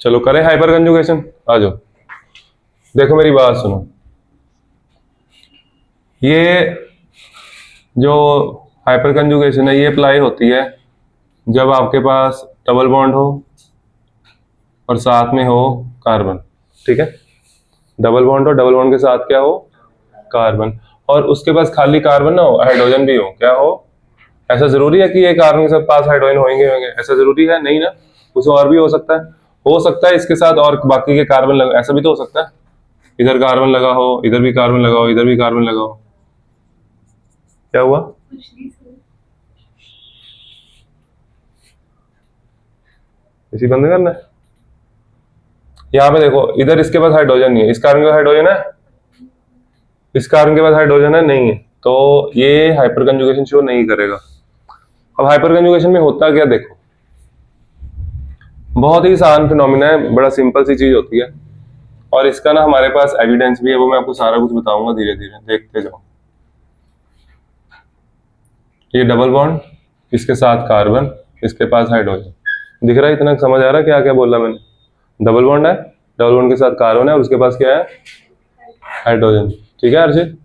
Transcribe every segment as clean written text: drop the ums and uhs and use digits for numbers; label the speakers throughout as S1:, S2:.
S1: चलो करें hyper conjugation, आ जाओ। देखो मेरी बात सुनो, ये जो हाइपर कंजुगेशन है ये अप्लाई होती है जब आपके पास डबल बॉन्ड हो और साथ में हो कार्बन, ठीक है। डबल बॉन्ड हो, डबल बॉन्ड के साथ क्या हो, कार्बन, और उसके पास खाली कार्बन ना हो, हाइड्रोजन भी हो, क्या हो। ऐसा जरूरी है कि ये कार्बन के साथ पास हाइड्रोजन होंगे, ऐसा जरूरी है नहीं ना, कुछ और भी हो सकता है। हो सकता है इसके साथ और बाकी के कार्बन लगा, ऐसा भी तो हो सकता है, इधर कार्बन लगा हो, इधर भी कार्बन लगा हो, इधर भी कार्बन लगा हो। क्या हुआ, इसी बंद करना है। यहाँ पे देखो, इधर इसके पास हाइड्रोजन नहीं है, इस कार्बन के पास हाइड्रोजन है, इस कार्बन के पास हाइड्रोजन है नहीं है, तो ये हाइपर कंजुगेशन शो नहीं करेगा। अब हाइपर कंजुगेशन में होता क्या, देखो बहुत ही आसान फिनोमिना है, बड़ा सिंपल सी चीज होती है, और इसका ना हमारे पास एविडेंस भी है, वो मैं आपको सारा कुछ बताऊंगा, धीरे धीरे देखते जाओ। ये डबल बॉन्ड, इसके साथ कार्बन, इसके पास हाइड्रोजन, दिख रहा है, इतना समझ आ रहा है क्या क्या बोला मैंने। डबल बॉन्ड है, डबल बॉन्ड के साथ कार्बन है, और उसके पास क्या है, हाइड्रोजन, ठीक है अर्षित।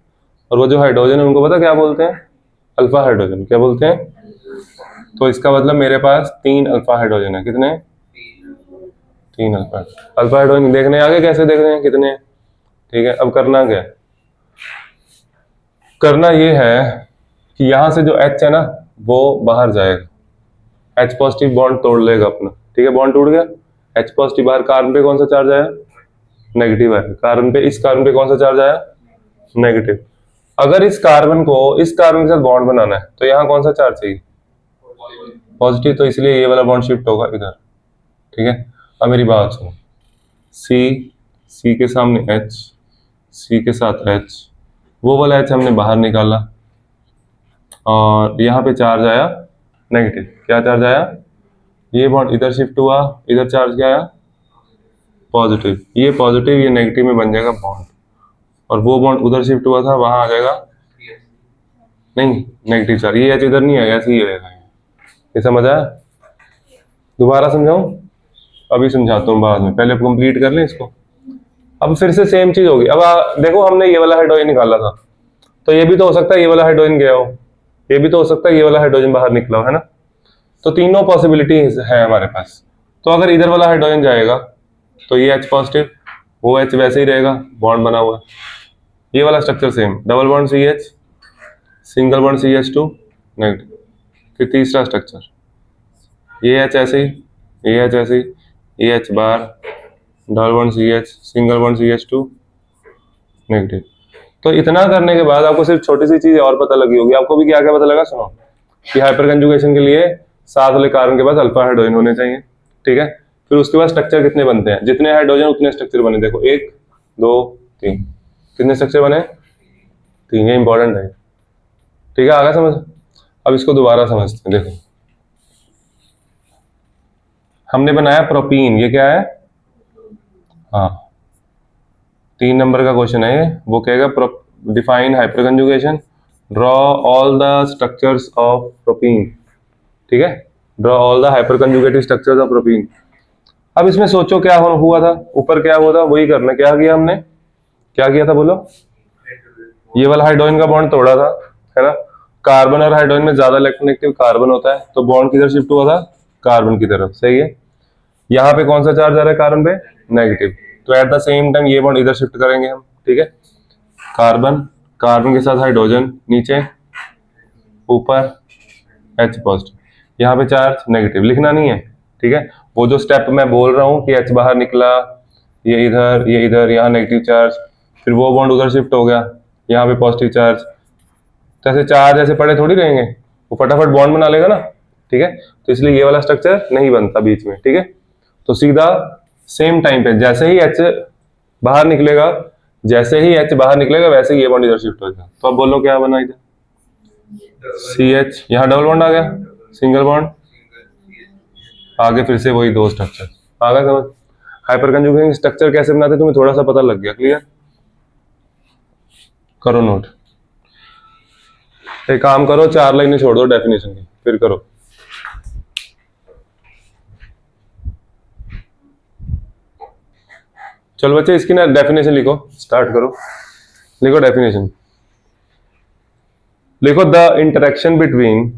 S1: और वो जो हाइड्रोजन है उनको पता क्या बोलते हैं, अल्फा हाइड्रोजन, क्या बोलते हैं। तो इसका मतलब मेरे पास 3 अल्फा हाइड्रोजन है, कितने, 3 अल्फा। अल्फा हाइड्रोजन देखने आगे कैसे देख रहे हैं कितने, ठीक है। अब करना क्या है, करना ये है कि यहाँ से जो H है ना वो बाहर जाएगा, H पॉजिटिव बॉन्ड तोड़ लेगा अपना, ठीक है, बॉन्ड टूट गया, H पॉजिटिव बाहर, कार्बन पे कौन सा चार्ज आया, नेगेटिव है, कार्बन पे, इस कार्बन पे कौन सा चार्ज आया, नेगेटिव। अगर इस कार्बन को इस कार्बन के साथ बॉन्ड बनाना है तो यहाँ कौन सा चार्ज चाहिए, पॉजिटिव, तो इसलिए ये वाला बॉन्ड शिफ्ट होगा इधर, ठीक है। अब मेरी बात सुनो, सी के सामने H, सी के साथ H, वो वाला H हमने बाहर निकाला, और यहाँ पे चार्ज आया नेगेटिव, क्या चार्ज आया, ये बॉन्ड इधर शिफ्ट हुआ, इधर चार्ज क्या आया, पॉजिटिव, ये पॉजिटिव ये नेगेटिव में बन जाएगा बॉन्ड, और वो बॉन्ड उधर शिफ्ट हुआ था, वहां आ जाएगा नहीं नेगेटिव चार्ज, ये H इधर नहीं आएगा, ऐसे ही रहेगा। ये समझ आया, दोबारा समझाऊं, अभी समझाता हूँ बाद में, पहले कंप्लीट कर लें इसको। अब फिर से सेम चीज होगी, अब देखो हमने ये वाला हाइड्रोजन निकाला था, तो ये भी तो हो सकता है ये वाला हाइड्रोजन गया हो, ये भी तो हो सकता है ये वाला हाइड्रोजन बाहर निकला हो, है ना। तो तीनों पॉसिबिलिटीज है हमारे पास। तो अगर इधर वाला हाइड्रोजन जाएगा तो ये H पॉजिटिव, वो H वैसे ही रहेगा, बॉन्ड बना हुआ है, ये वाला structure same, double bond CH, single bond CH2 negative. फिर तीसरा स्ट्रक्चर, ये H ऐसे ही, ये H ऐसे ही, ये H बार, double bond CH, single bond CH2 negative. तो इतना करने के बाद आपको सिर्फ छोटी सी चीज और पता लगी होगी, आपको भी क्या क्या पता लगा, सुनो, कि हाइपर कंजुगेशन के लिए साथ वाले कार्बन के पास अल्फा हाइड्रोजन होने चाहिए, ठीक है। फिर उसके बाद स्ट्रक्चर कितने बनते हैं, जितने हाइड्रोजन उतने स्ट्रक्चर बने, देखो 1 2 3, कितने स्ट्रक्चर बने, 3, ये इंपॉर्टेंट है, ठीक है, आगे समझ। अब इसको दोबारा समझते हैं, देखो हमने बनाया प्रोपीन, ये क्या है, हाँ 3 नंबर का क्वेश्चन है ये, वो कहेगा define hyper conjugation, draw all the structures of propene, ठीक है, draw all the hyper conjugated structures of propene. अब इसमें सोचो क्या हुआ था, ऊपर क्या हुआ था, वही करना, क्या किया हमने, क्या किया था बोलो, ये वाला हाइड्रोजन का बॉन्ड तोड़ा था, है ना। कार्बन और हाइड्रोजन में ज्यादा इलेक्ट्रोनेगेटिव कार्बन होता है, तो बॉन्ड किधर शिफ्ट हुआ था, कार्बन की तरफ, सही है। यहाँ पे कौन सा चार्ज आ रहा है कार्बन पे, नेगेटिव, तो एट द सेम टाइम ये बॉन्ड इधर शिफ्ट करेंगे हम, ठीक है। कार्बन, कार्बन के साथ हाइड्रोजन नीचे, ऊपर H पॉजिटिव, यहाँ पे चार्ज नेगेटिव, लिखना नहीं है, ठीक है। वो जो स्टेप मैं बोल रहा हूँ कि H बाहर निकला, ये इधर, यहाँ नेगेटिव चार्ज, फिर वो बॉन्ड उधर शिफ्ट हो गया, यहाँ पे पॉजिटिव चार्ज, तो ऐसे चार्ज ऐसे पड़े थोड़ी रहेंगे, वो फटाफट बॉन्ड बना लेगा ना, ठीक है। तो इसलिए ये वाला स्ट्रक्चर नहीं बनता बीच में, ठीक है। तो सीधा सेम टाइम पे जैसे ही H बाहर निकलेगा, वैसे ही ये बॉन्ड इधर शिफ्ट हो जाएगा। तो अब बोलो क्या बना इधर, CH, यहाँ डबल बॉन्ड आ गया, सिंगल बॉन्ड, आगे फिर से वही 2 स्ट्रक्चर, आगे समझ। हाइपर कंजुगेशन स्ट्रक्चर कैसे बनाते तुम्हें थोड़ा सा पता लग गया, क्लियर, करो नोट। एक काम करो, 4 लाइनें छोड़ दो डेफिनेशन की, फिर करो। चलो बच्चे इसकी ना डेफिनेशन लिखो, स्टार्ट करो, लिखो डेफिनेशन, लिखो the interaction between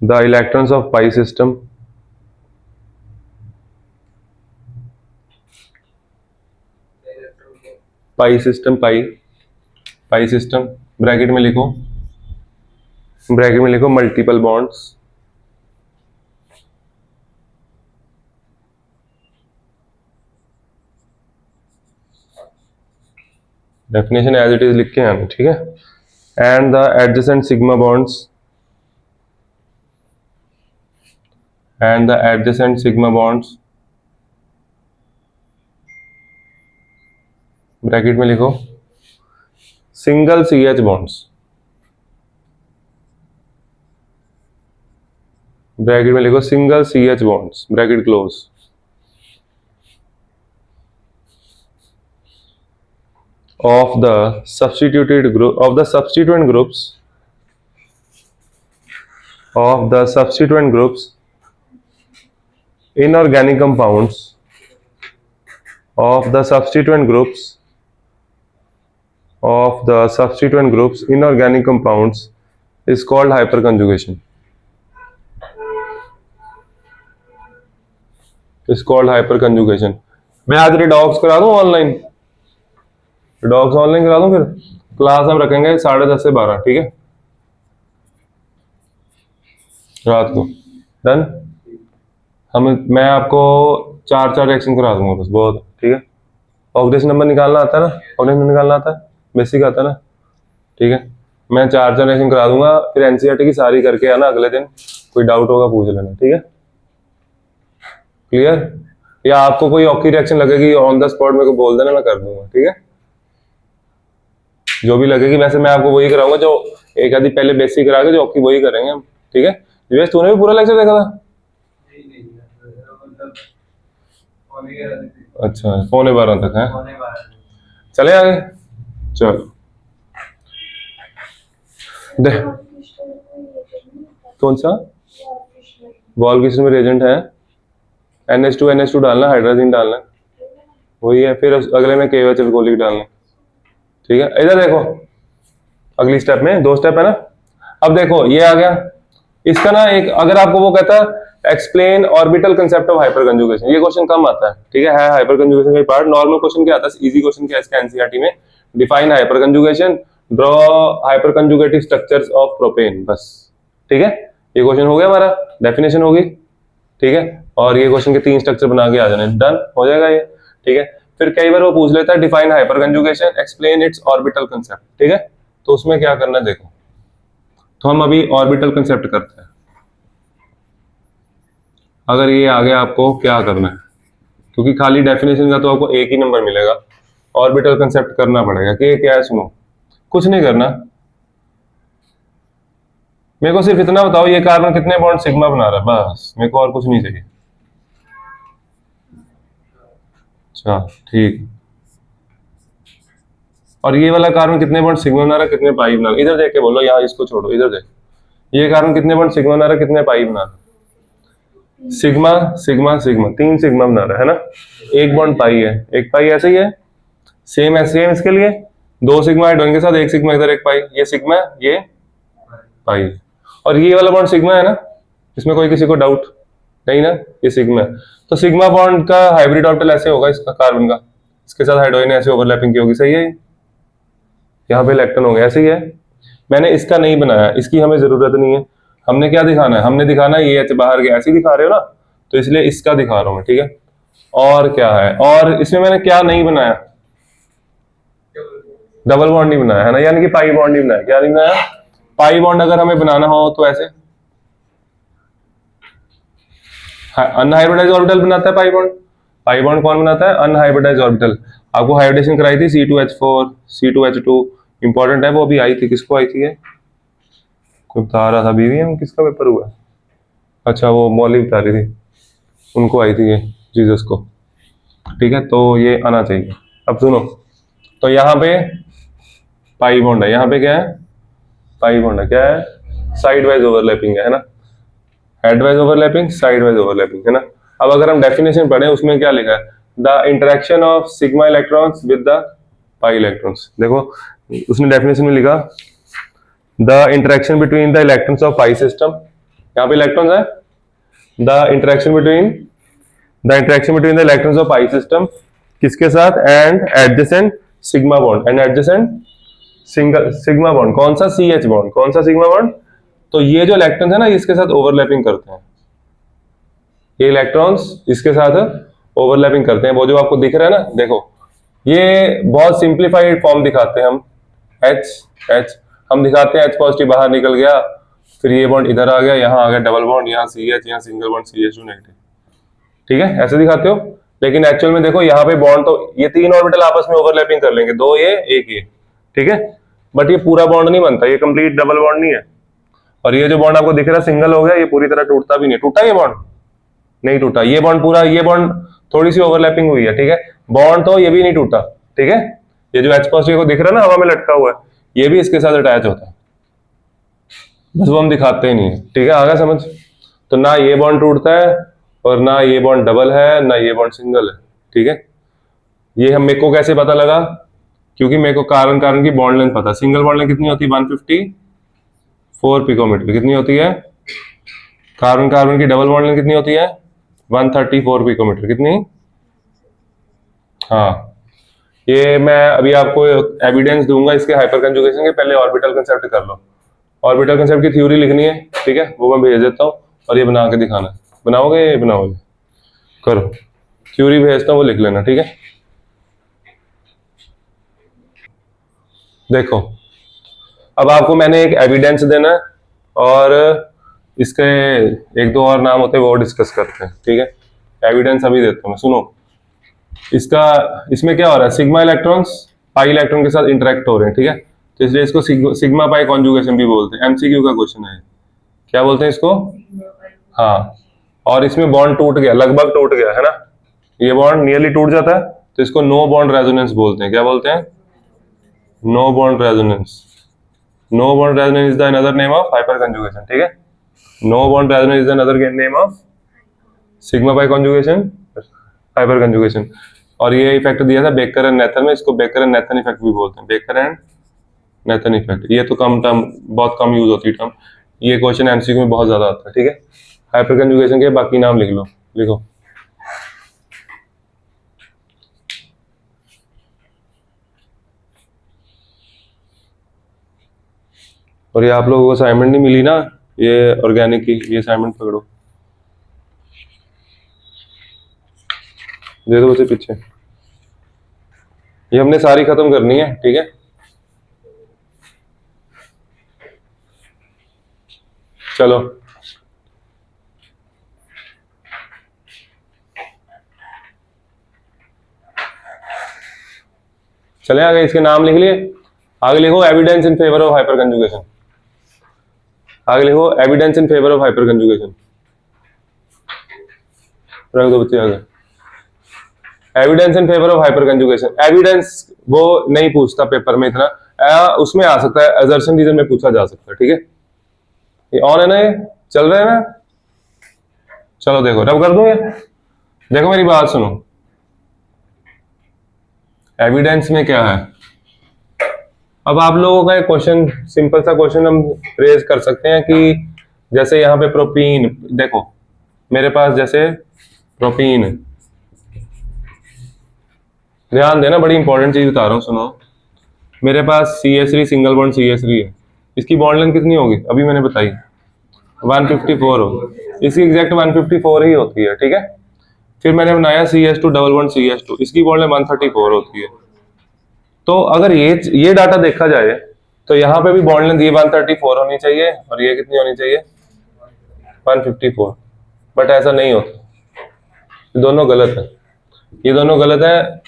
S1: the electrons of pi system pi system bracket में लिखो multiple bonds definition as it is लिख के आना, ठीक है। And the adjacent sigma bonds bracket में लिखो सिंगल CH बॉन्ड्स, ब्रैकेट में लिखो single CH bonds, bracket close, of the substituent groups inorganic compounds inorganic compounds is called hyperconjugation. मैं आज रिडॉक्स करा दूं ऑनलाइन, करा दूं, फिर क्लास हम रखेंगे 10:30 से 12, ठीक है, रात को, डन। मैं आपको 4 रिएक्शन करा दूंगा बस, बहुत, ठीक है। ऑक्सीडेशन नंबर निकालना आता है ना, बेसिक आता है ना, ठीक है। मैं 4 रिएक्शन करा दूंगा, फिर एनसीईआरटी की सारी करके आना अगले दिन, कोई डाउट होगा पूछ लेना, ठीक है, क्लियर। या आपको कोई औखी रिएक्शन लगेगी ऑन द स्पॉट मेरे को बोल देना, मैं कर दूंगा, ठीक है, जो भी लगेगी। वैसे मैं आपको वही कराऊंगा जो एक आधी पहले बेसिक करा के, जो औखी वही करेंगे हम, ठीक है। दिवेश तूने भी पूरा लेक्चर देखा था? अच्छा 11:15 तक है, चले आगे, चलो दे। कौन सा वॉल किस्म में रिएजेंट है? NH2 डालना, हाइड्रोजन डालना, वही है। फिर अगले में KOH अल्कोहलिक डालना, ठीक है। इधर देखो, अगली स्टेप में 2 स्टेप है ना। अब देखो ये आ गया, इसका ना एक, अगर आपको वो कहता है explain orbital concept of hyper conjugation, ये क्वेश्चन कम आता है, ठीक है हाइपर कंजुगेशन का पार्ट। नॉर्मल क्वेश्चन क्या आता है, इजी क्वेश्चन क्या है इसका एनसीईआरटी में, define hyper conjugation, draw hyper conjugative structures of propane, बस, ठीक है। ये क्वेश्चन हो गया हमारा, डेफिनेशन होगी, ठीक है, और ये क्वेश्चन के 3 स्ट्रक्चर बना के आ जाने, डन हो जाएगा ये, ठीक है। फिर कई बार वो पूछ लेता है define hyper conjugation, explain it's orbital concept, ठीक है। तो उसमें क्या करना है देखो, तो हम अभी ऑर्बिटल कंसेप्ट करते हैं। अगर ये आ गया, आपको क्या करना है, क्योंकि खाली डेफिनेशन का तो आपको एक ही नंबर मिलेगा, ऑर्बिटल कंसेप्ट करना पड़ेगा कि ये क्या है। सुनो, कुछ नहीं करना, मेरे को सिर्फ इतना बताओ ये कार्बन कितने बॉन्ड सिग्मा बना रहा है, बस, मेरे को और कुछ नहीं चाहिए। अच्छा ठीक, और ये वाला कार्बन कितने बॉन्ड सिग्मा बना रहा है, कितने पाई बना रहा है, इधर देख के बोलो, यहाँ इसको छोड़ो, इधर देख, ये कार्बन कितने बॉन्ड सिग्मा बना रहा है, कितने पाई बना रहा है, सिग्मा सिग्मा सिग्मा, 3 सिग्मा बना रहा है ना, 1 बॉन्ड पाई है, 1 पाई ऐसे ही है, सेम है, सेम इसके लिए 2 सिग्मा हाइड्रोजन के साथ 1 सिग्मा इधर 1 पाई, ये सिग्मा ये पाई, और ये वाला बॉन्ड सिग्मा है ना, इसमें कोई किसी को डाउट नहीं ना, ये सिग्मा है। तो सिग्मा बॉन्ड का हाइब्रिड ऑर्बिटल ऐसे होगा, इसका कार्बन का, इसके साथ हाइड्रोजन ऐसे ओवरलैपिंग की होगी, सही है। यहाँ पे इलेक्ट्रॉन हो गया, ऐसे ही है। मैंने इसका नहीं बनाया, इसकी हमें जरूरत नहीं है। हमने क्या दिखाना है, हमने दिखाना है ये एच बाहर गया, ऐसे ही दिखा रहे हो ना, तो इसलिए इसका दिखा रहा हूं मैं, ठीक है। और क्या है, और इसमें मैंने क्या नहीं बनाया, डबल बॉन्ड नहीं बनाया है ना, यानी कि पाई बॉन्ड नहीं बनाया। क्या नहीं बनाया, पाई बॉन्ड अगर हमें बनाना हो तो ऐसे अनहाइब्रिडाइज ऑर्बिटल बनाता है पाई बॉन्ड। पाई बॉन्ड कौन बनाता है, अनहाइब्रिडाइज ऑर्बिटल। आपको हाइब्रिडेशन कराई थी C2H4 C2H2, इंपॉर्टेंट है वो, अभी आई थी, किसको आई थी ये, कोई बता रहा था, BVM किसका पेपर हुआ, अच्छा वो मौली बता रही थी, उनको आई थी ये, जीसस को, ठीक है। तो ये आना चाहिए। अब सुनो, तो यहाँ पे पाई बॉन्ड है, यहाँ पे क्या है, पाई बॉन्ड है, क्या है, साइड वाइज ओवरलैपिंग है ना, head wise overlapping, side wise overlapping, है ना। अब अगर हम डेफिनेशन पढ़े उसमें क्या लिखा है, the interaction of sigma electrons with the pi electrons. देखो उसने डेफिनेशन में लिखा the interaction between the electrons of pi system, यहाँ पे इलेक्ट्रॉन्स है, the interaction between the electrons of pi system किसके साथ, and adjacent sigma bond, and adjacent single sigma bond, कौन सा, सी एच बॉन्ड, कौन सा, सिग्मा बॉन्ड। तो ये जो इलेक्ट्रॉन्स है ना इसके साथ ओवरलैपिंग करते हैं, ये इलेक्ट्रॉन्स इसके साथ ओवरलैपिंग करते हैं। वो जो आपको दिख रहा है ना, देखो ये बहुत सिंप्लीफाइड फॉर्म दिखाते हैं हम, एच हम दिखाते हैं एच पॉजिटिव बाहर निकल गया, फिर ये बॉन्ड इधर आ गया, यहाँ आ गया डबल बॉन्ड, यहाँ सी एच, यहाँ सिंगल बॉन्ड CH2 नेगेटिव, ठीक है, ऐसे दिखाते हो। लेकिन एक्चुअल में देखो यहाँ पे बॉन्ड तो ये तीन ऑर्बिटल आपस में ओवरलैपिंग कर लेंगे, दो ये एक ये, ठीक है, बट ये पूरा बॉन्ड नहीं बनता, ये कंप्लीट डबल बॉन्ड नहीं है। और ये जो बॉन्ड आपको दिख रहा है सिंगल हो गया, ये पूरी तरह टूटता भी नहीं, टूटा ये बॉन्ड नहीं टूटा, ये बॉन्ड पूरा, ये बॉन्ड थोड़ी सी ओवरलैपिंग हुई है, ठीक है, बॉन्ड तो ये भी नहीं टूटा, ठीक है। ये जो एच पॉजिटिव को दिख रहा है ना हवा में लटका हुआ है, ये भी इसके साथ अटैच होता है, बस वो हम दिखाते ही नहीं है, ठीक है, आगे समझ। तो ना ये बॉन्ड टूटता है और ना ये बॉन्ड डबल है, ना ये बॉन्ड सिंगल है, ठीक है। ये हम मेरे को कैसे पता लगा, क्योंकि मेरे को कार्बन कार्बन की बॉन्ड लेंथ पता, सिंगल बॉन्ड लेंथ कितनी होती है, 154 पिकोमीटर, कितनी होती है। कार्बन कार्बन की डबल बॉन्ड लेंथ कितनी होती है, 134 पिकोमीटर, कितनी। हाँ, ये मैं अभी आपको एविडेंस दूंगा इसके हाइपर कंजुगेशन के, पहले ऑर्बिटल कंसेप्ट कर लो। ऑर्बिटल कंसेप्ट की थ्योरी लिखनी है, ठीक है, वो मैं भेज देता हूँ, और ये बना के दिखाना है। बनाओगे, बनाओगे, करो, थ्योरी भेजता हूँ वो लिख लेना, ठीक है। देखो अब आपको मैंने एक एविडेंस देना है, और इसके एक दो और नाम होते हैं वो डिस्कस करते हैं, ठीक है। एविडेंस अभी देता हूँ मैं, सुनो। इसका इसमें क्या हो रहा है, सिग्मा इलेक्ट्रॉन्स पाई इलेक्ट्रॉन के साथ इंटरेक्ट हो रहे हैं, ठीक है, तो इसलिए इसको सिग्मा पाई कॉन्जुगेशन भी बोलते हैं। MCQ का क्वेश्चन है, क्या बोलते हैं इसको, हाँ। और इसमें बॉन्ड टूट गया, लगभग टूट गया, है ना, ये बॉन्ड नियरली टूट जाता है, तो इसको नो बॉन्ड रेजोनेंस बोलते हैं। क्या बोलते हैं, no bond resonance. No bond resonance is the another name of hyperconjugation, ठीक है। No bond resonance is the another name of sigma pi conjugation, hyperconjugation. और ये इफेक्ट दिया था बेकर एंड नेथन में, इसको बेकर एंड नेथन इफेक्ट भी बोलते हैं, बेकर एंड नेथन इफेक्ट। ये तो कम टर्म, बहुत कम यूज होती है टर्म, ये क्वेश्चन MCQ में बहुत ज्यादा आता है, ठीक है। हाइपर कंजुगेशन के बाकी नाम लिख लो, लिखो। और ये आप लोगों को असाइनमेंट नहीं मिली ना, ये ऑर्गेनिक की, ये असाइनमेंट पकड़ो, दे दो उसे पीछे, ये हमने सारी खत्म करनी है, ठीक है। चलो चले आगे, इसके नाम लिख लिए। आगे लिखो evidence in favour of hyper conjugation, आगे लिखो evidence in favour of hyper conjugation, रख दो बच्चे आगे। Evidence in favour of hyper conjugation, evidence वो नहीं पूछता पेपर में इतना, उसमें आ सकता है, असर्शन रीजन में पूछा जा सकता है, ठीक है। ये ऑन है ना, ये चल रहा है ना, चलो देखो रब कर दूं ये, देखो मेरी बात सुनो। एविडेंस में क्या है, अब आप लोगों का एक क्वेश्चन, सिंपल सा क्वेश्चन हम रेज कर सकते हैं कि जैसे यहाँ पे प्रोपीन, देखो मेरे पास जैसे प्रोपीन, ध्यान देना, बड़ी इंपॉर्टेंट चीज बता रहा हूँ, सुनो। मेरे पास CH3 सिंगल बॉन्ड CH3 है, इसकी बॉन्ड लेंथ कितनी होगी, अभी मैंने बताई 154 हो, इसकी एग्जैक्ट 154 ही होती है, ठीक है। फिर मैंने बनाया CH2 डबल बॉन्ड CH2, इसकी बॉन्ड लेंथ 134 होती है। तो अगर ये डाटा देखा जाए तो यहाँ पे भी बॉन्ड लेंथ ये 134 होनी चाहिए, और ये कितनी होनी चाहिए, 154, बट ऐसा नहीं होता, दोनों गलत है, ये दोनों गलत है।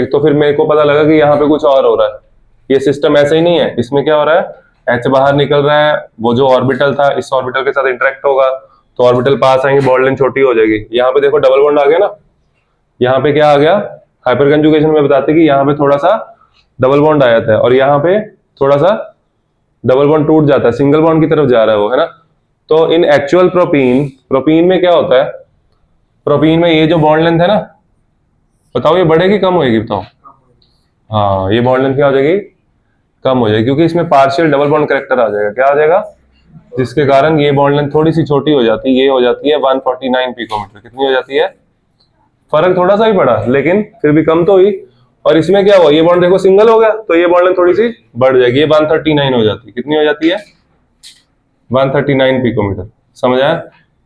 S1: तो फिर मेरे को पता लगा कि यहाँ पे कुछ और हो रहा है, ये सिस्टम ऐसे ही नहीं है। इसमें क्या हो रहा है, H बाहर निकल रहा है, वो जो ऑर्बिटल था इस ऑर्बिटल के साथ इंटरेक्ट होगा, तो ऑर्बिटल पास आएंगे, बॉन्ड लेंथ छोटी हो जाएगी। यहाँ पे देखो डबल बॉन्ड आ गया ना, यहाँ पे क्या आ गया, हाइपर कंजुगेशन में बताते कि यहाँ पे थोड़ा सा डबल बॉन्ड आ जाता है, और यहाँ पे थोड़ा सा डबल बॉन्ड टूट जाता है, सिंगल बॉन्ड की तरफ जा रहा है वो, है ना। तो इन एक्चुअल प्रोपीन, प्रोपीन में क्या होता है, प्रोपीन में ये जो बॉन्ड लेंथ है ना, बताओ ये बढ़ेगी कम होएगी, बताओ। हाँ, ये बॉन्ड लेंथ क्या हो जाएगी, कम हो जाएगी, क्योंकि इसमें पार्शियल डबल बॉन्ड करेक्टर आ जाएगा। क्या आ जाएगा, जिसके कारण ये बॉन्ड लेंथ थोड़ी सी छोटी हो जाती है, ये हो जाती है 149 पिकोमीटर। कितनी हो जाती है, फर्क थोड़ा सा ही पड़ा लेकिन फिर भी कम तो हुई। और इसमें क्या हुआ, ये बॉन्ड देखो सिंगल हो गया, तो ये बॉन्ड लेंथ थोड़ी सी बढ़ जाएगी, ये 139 हो जाती है। कितनी हो जाती है, 139 पिकोमीटर। समझ आया,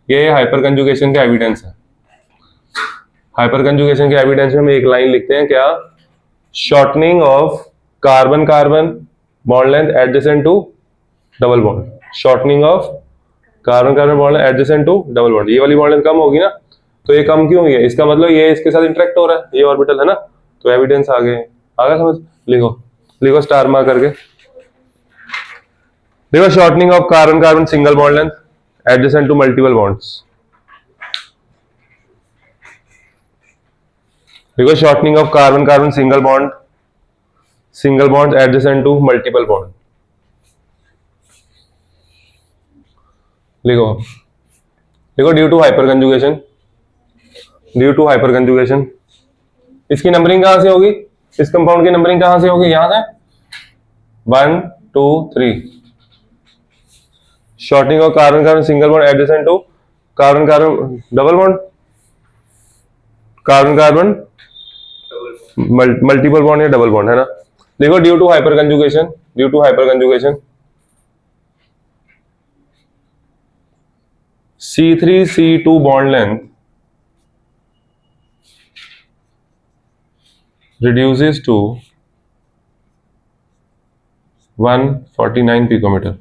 S1: ये हाइपर कंजुगेशन का एविडेंस है। हाइपर कंजुगेशन के एविडेंस में हम एक लाइन लिखते हैं, क्या, shortening of carbon carbon bond length adjacent to double bond, shortening of carbon carbon bond length adjacent to double bond. ये वाली बॉन्ड लेंथ कम होगी ना, तो ये कम क्यों हुई है, इसका मतलब ये इसके साथ इंटरेक्ट हो रहा है, ये ऑर्बिटल है ना, तो एविडेंस आ गए। आगे समझ, लिखो लिखो स्टार मार्क करके। देखो, shortening of carbon carbon single bond length adjacent to multiple bonds. देखो, shortening of carbon carbon single bond adjacent to multiple bond. लिखो लिखो, due to hyper conjugation, due to hyper conjugation. इसकी numbering कहां से होगी, इस कंपाउंड की numbering कहां से होगी, यहां से 1 2 3। Shortening of carbon carbon single bond adjacent to carbon carbon double bond, carbon carbon multiple bond या डबल बॉन्ड, है ना। देखो, due to hyper conjugation, due to hyper conjugation C3C2 bond length reduces to 149 picometer.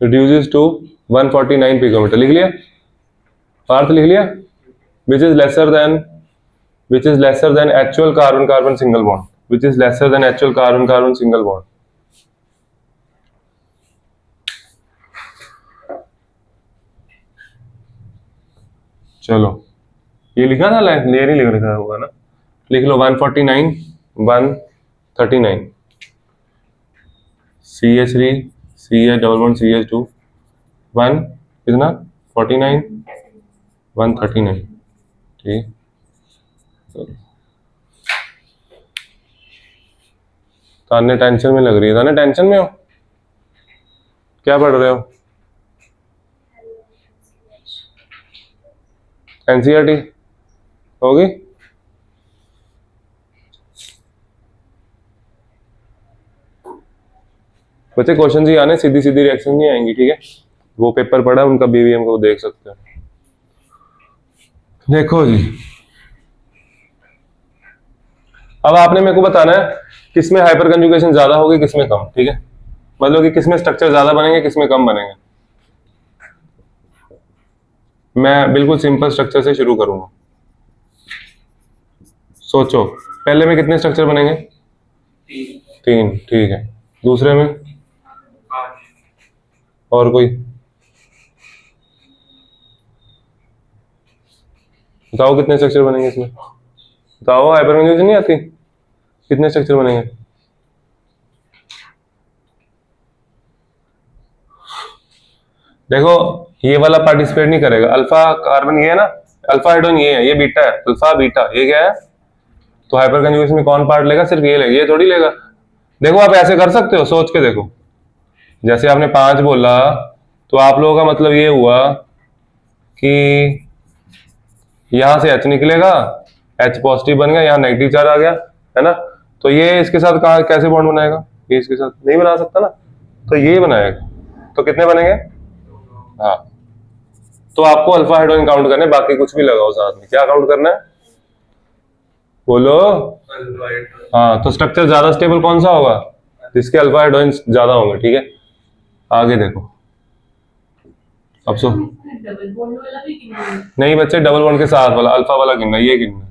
S1: Reduces to 149 picometer. लिख लिया, अर्थ लिख लिया, which is lesser than actual carbon carbon single bond, which is lesser than actual carbon carbon single bond. चलो, ये लिखा था, ये नहीं लिख रखा होगा ना, लिख लो 149 139 CH3 CH double bond CH2 1 कितना 49 139। ठीक, ताने टेंशन में लग रही है, ताने टेंशन में हो, क्या पढ़ रहे हो, एनसीईआरटी होगी। बच्चे क्वेश्चन ही आने, सीधी सीधी रिएक्शन नहीं आएंगी, ठीक है। वो पेपर पढ़ा उनका बीवीएम को देख सकते हो। देखो जी, अब आपने मेरे को बताना है किसमें हाइपर कंजुगेशन ज्यादा होगी, किसमें कम, ठीक है। मतलब कि किसमें स्ट्रक्चर ज्यादा बनेंगे, किसमें कम बनेंगे। मैं बिल्कुल सिंपल स्ट्रक्चर से शुरू करूंगा। सोचो, पहले में कितने स्ट्रक्चर बनेंगे, 3, ठीक है। दूसरे में, और कोई बताओ कितने स्ट्रक्चर बनेंगे इसमें, बताओ, हाइपर कंजुगेशन नहीं आती, कितने स्ट्रक्चर बनेंगे। देखो, ये वाला पार्टिसिपेट नहीं करेगा, अल्फा कार्बन ये है ना, अल्फा हाइड्रोजन ये है, ये बीटा है, अल्फा बीटा ये क्या है, तो हाइपर कंजुगेशन में कौन पार्ट लेगा, सिर्फ ये लेगा, ये थोड़ी लेगा। देखो, आप ऐसे कर सकते हो, सोच के देखो, जैसे आपने 5 बोला, तो आप लोगों का मतलब ये हुआ कि यहां से H निकलेगा, H पॉजिटिव बन गया, यहाँ नेगेटिव चार्ज आ गया, है ना। तो ये इसके साथ कहाँ कैसे बॉन्ड बनाएगा, ये इसके साथ नहीं बना सकता ना, तो ये बनाएगा। तो कितने बनेंगे, हाँ, तो आपको अल्फा हाइड्रोजन काउंट करने, बाकी कुछ भी लगाओ साथ में, क्या काउंट करना है, बोलो। हाँ, तो स्ट्रक्चर ज्यादा स्टेबल कौन सा होगा, जिसके अल्फा हाइड्रोजन ज्यादा होंगे, ठीक है। आगे देखो, अब सो
S2: डबल बॉन्ड वाला भी गिनना है?
S1: नहीं बच्चे, डबल बॉन्ड के साथ वाला अल्फा वाला गिनना, ये गिनना,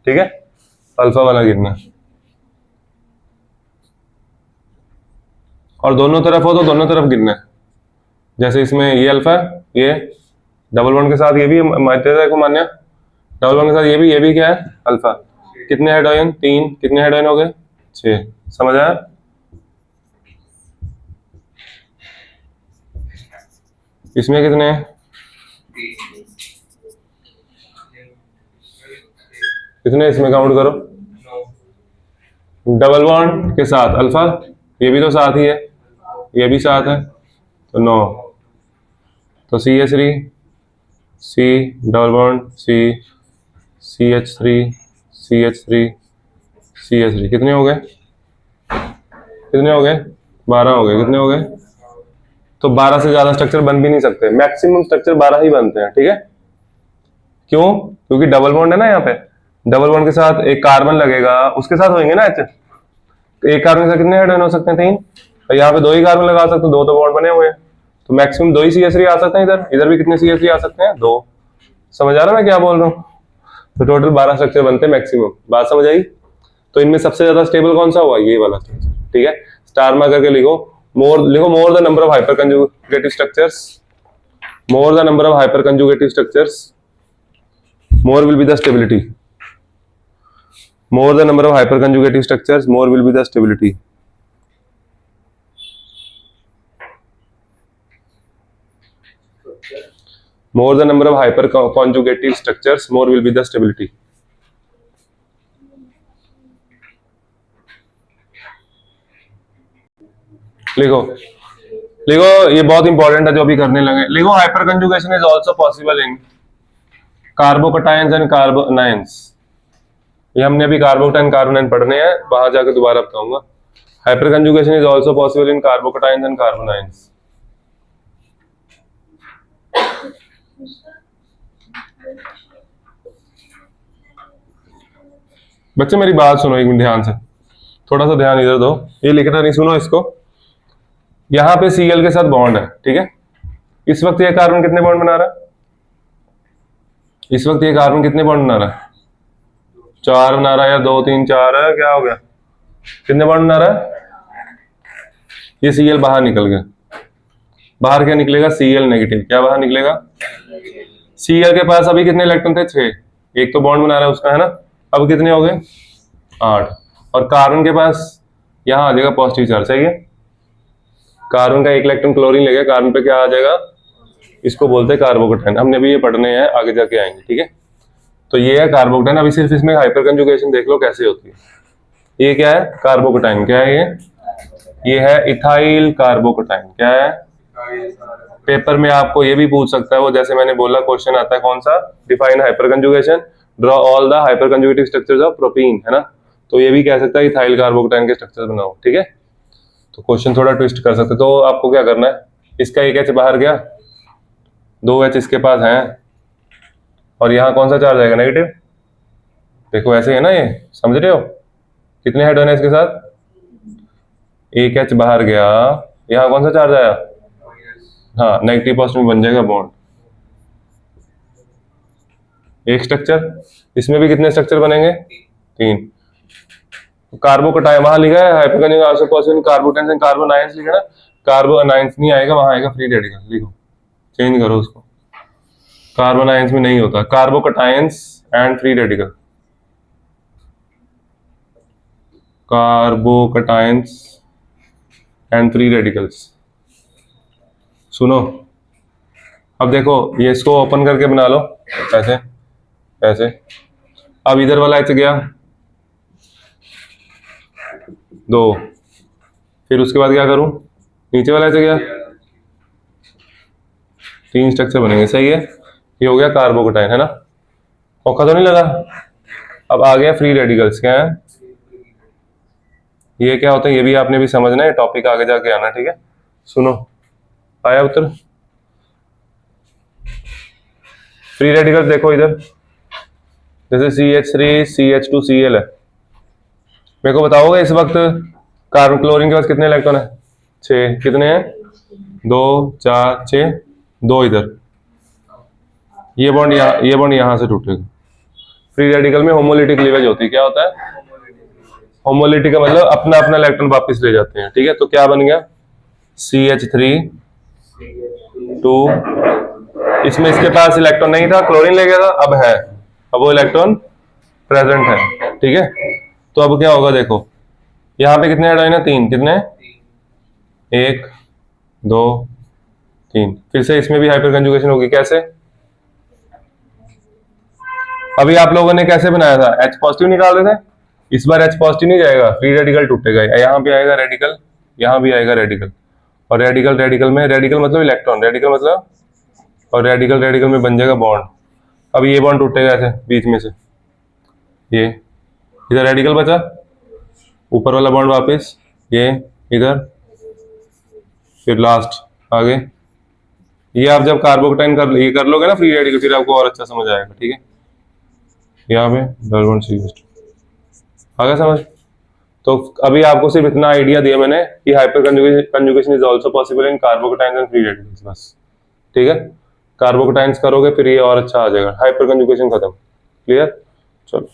S1: ठीक है, अल्फा वाला गिनना। और दोनों तरफ हो तो दोनों तरफ गिनना है, जैसे इसमें ये अल्फा है, ये डबल बॉन्ड के साथ ये भी देखो मान्य, डबल बॉन्ड के साथ ये भी क्या है, अल्फा। कितने हाइड्रोजन, 3, कितने हाइड्रोजन हो गए, 6। समझ आया? इसमें कितने हैं, कितने इसमें काउंट करो, डबल बॉन्ड के साथ अल्फा, ये भी तो साथ ही है, ये भी साथ है, तो 9। तो CH3, C double bond C, CH3, CH3, CH3, कितने हो गए, कितने हो गए, 12 हो गए। कितने हो गए? तो 12 से ज्यादा स्ट्रक्चर बन भी नहीं सकते, मैक्सिमम स्ट्रक्चर 12 ही बनते हैं, ठीक है। क्यों? क्योंकि डबल बॉन्ड है ना, यहाँ पे डबल बॉन्ड के साथ एक कार्बन लगेगा, उसके साथ होंगे ना H। एक कार्बन के साथ कितने हाइड्रोजन हो सकते हैं, 3। और यहाँ पे 2 ही कार्बन लगा सकते हो, 2 तो बॉन्ड बने हुए हैं, तो मैक्सिमम 2 ही CH3 आ सकते हैं। इधर इधर भी कितने CH3 आ सकते हैं, 2। समझ आ रहा है मैं क्या बोल रहा हूँ? तो टोटल 12 स्ट्रक्चर बनते हैं मैक्सिमम। बात समझ आई? तो इनमें सबसे ज्यादा स्टेबल कौन सा हुआ, ये वाला स्ट्रक्चर, ठीक है। स्टार मार्क करके लिखो, more the number of hyper conjugative structures, more the number of hyper conjugative structures, more will be the stability, more the number of hyperconjugative structures, more will be the stability. More the number of hyperconjugative structures, more will be the stability. लिखो लिखो, ये बहुत important है जो अभी करने लगे। लिखो, hyperconjugation is also possible in carbocations and carbanions. ये हमने अभी कार्बोकटाइन कार्बोनाइन पढ़ने हैं, वहां जाकर दोबारा बताऊंगा। Hyperconjugation is also possible in carbocations and carbanions. बच्चे मेरी बात सुनो एक मिनट ध्यान से, थोड़ा सा ध्यान इधर दो, ये लिखना नहीं, सुनो इसको। यहाँ पे Cl के साथ बॉन्ड है, ठीक है। इस वक्त ये कार्बन कितने बॉन्ड बना रहा है, इस वक्त ये कार्बन कितने बॉन्ड बना रहा है, 4 बना रहा है, या 2 3 4 है, क्या हो गया, कितने बॉन्ड बना रहा है। ये Cl बाहर निकल गया, बाहर क्या निकलेगा, Cl नेगेटिव। क्या बाहर निकलेगा, Cl के पास अभी कितने इलेक्ट्रॉन थे, 6, एक तो बॉन्ड बना रहा है उसका, है ना। अब कितने हो गए, 8। और कार्बन के पास यहाँ आ जाएगा पॉजिटिव चार्ज, सही है। कार्बन का एक इलेक्ट्रॉन क्लोरीन ले गया, कार्बन पे क्या आ जाएगा, इसको बोलते हैं कार्बोकटाइन। हमने भी ये पढ़ने हैं, आगे जाके आएंगे, ठीक है। तो ये है कार्बोकटाइन। अभी सिर्फ इसमें हाइपर कंजुगेशन देख लो कैसे होती है। ये क्या है, कार्बोकटाइन। क्या है ये है इथाइल कार्बोकटाइन। क्या है, पेपर में आपको ये भी पूछ सकता है, वो जैसे मैंने बोला क्वेश्चन आता है कौन सा, define hyper conjugation, draw all the hyper conjugative structures of propene, है ना। तो ये भी कह सकता है इथाइल कार्बोकटाइन के स्ट्रक्चर बनाओ, ठीक है। तो क्वेश्चन थोड़ा ट्विस्ट कर सकते। तो आपको क्या करना है, इसका एक H बाहर गया, 2 H इसके पास हैं, और यहाँ कौन सा चार्ज आएगा, नेगेटिव। देखो ऐसे है ना, ये समझ रहे हो, कितने हाइड्रोजन है इसके साथ, एक H बाहर गया, यहाँ कौन सा चार्ज आया, हाँ नेगेटिव पॉजिटिव बन जाएगा बॉन्ड। एक स्ट्रक्चर, इसमें भी कितने स्ट्रक्चर बनेंगे, 3। कार्बोकटाइन वहां लिखा है हाइपरकंजुगेशन आल्सो पॉसिबल कार्बोकटाइंस एंड कार्बोनाइंस, लिखा ना, कार्बोनाइंस नहीं आएगा, वहां आएगा फ्री रेडिकल। लिखो, चेंज करो उसको, कार्बोनाइंस में नहीं होता, carbocations and free radical, carbocations and free radicals. सुनो, अब देखो ये इसको ओपन करके बना लो, ऐसे ऐसे। अब इधर वाला H गया 2, फिर उसके बाद क्या करूं, नीचे वाला H गया, 3 स्ट्रक्चर बनेंगे, सही है। ये हो गया कार्बोकटाइन, है ना, औखा तो नहीं लगा। अब आ गया फ्री रेडिकल्स। क्या है ये, क्या होता है, ये भी आपने भी समझना है, टॉपिक आगे जाके आना, ठीक है। सुनो, आया उत्तर। फ्री रेडिकल्स देखो इधर, जैसे CH3 CH2 Cl है। मेरे को बताओगे इस वक्त कार्बन क्लोरीन के पास कितने इलेक्ट्रॉन है, 6। कितने हैं, 2 4 6, 2 इधर। ये बॉन्ड यहाँ से टूटेगा। फ्री रेडिकल में होमोलिटिक क्लीवेज होती है। क्या होता है, होमोलिटिक का मतलब अपना अपना इलेक्ट्रॉन वापस ले जाते हैं, ठीक है। तो क्या बन गया, CH3 2, इसमें इसके पास इलेक्ट्रॉन नहीं था, क्लोरीन ले गया था, अब है अब वो इलेक्ट्रॉन प्रेजेंट है, ठीक है। तो अब क्या होगा देखो, यहाँ पे कितने ऐड आए ना, 3, कितने, 1 2 3। फिर से इसमें भी हाइपर कंजुगेशन होगी, कैसे, अभी आप लोगों ने कैसे बनाया था, H पॉजिटिव निकाल रहे थे, इस बार H पॉजिटिव नहीं जाएगा, फ्री रेडिकल टूटेगा, यहाँ भी आएगा रेडिकल, यहाँ भी आएगा रेडिकल, और रेडिकल रेडिकल में, रेडिकल मतलब इलेक्ट्रॉन, रेडिकल मतलब, और रेडिकल रेडिकल में बन जाएगा बॉन्ड। अब ये बॉन्ड टूटेगा ऐसे बीच में से, ये इधर रेडिकल बचा, ऊपर वाला बॉन्ड वापस, ये इधर, फिर लास्ट आगे। ये आप जब कार्बोकेटाइन ये कर लोगे ना फ्री रेडिकल, फिर आपको और अच्छा समझ आएगा, ठीक है। यहाँ पे डबल बॉन्ड CH2 आ गया समझ। तो अभी आपको सिर्फ इतना आइडिया दिया मैंने कि hyper conjugation is also possible in carbocations and free radicals, बस, ठीक है। कार्बोकेटाइन्स करोगे फिर ये और अच्छा आ जाएगा, हाइपर कंजुगेशन खत्म, क्लियर। चलो।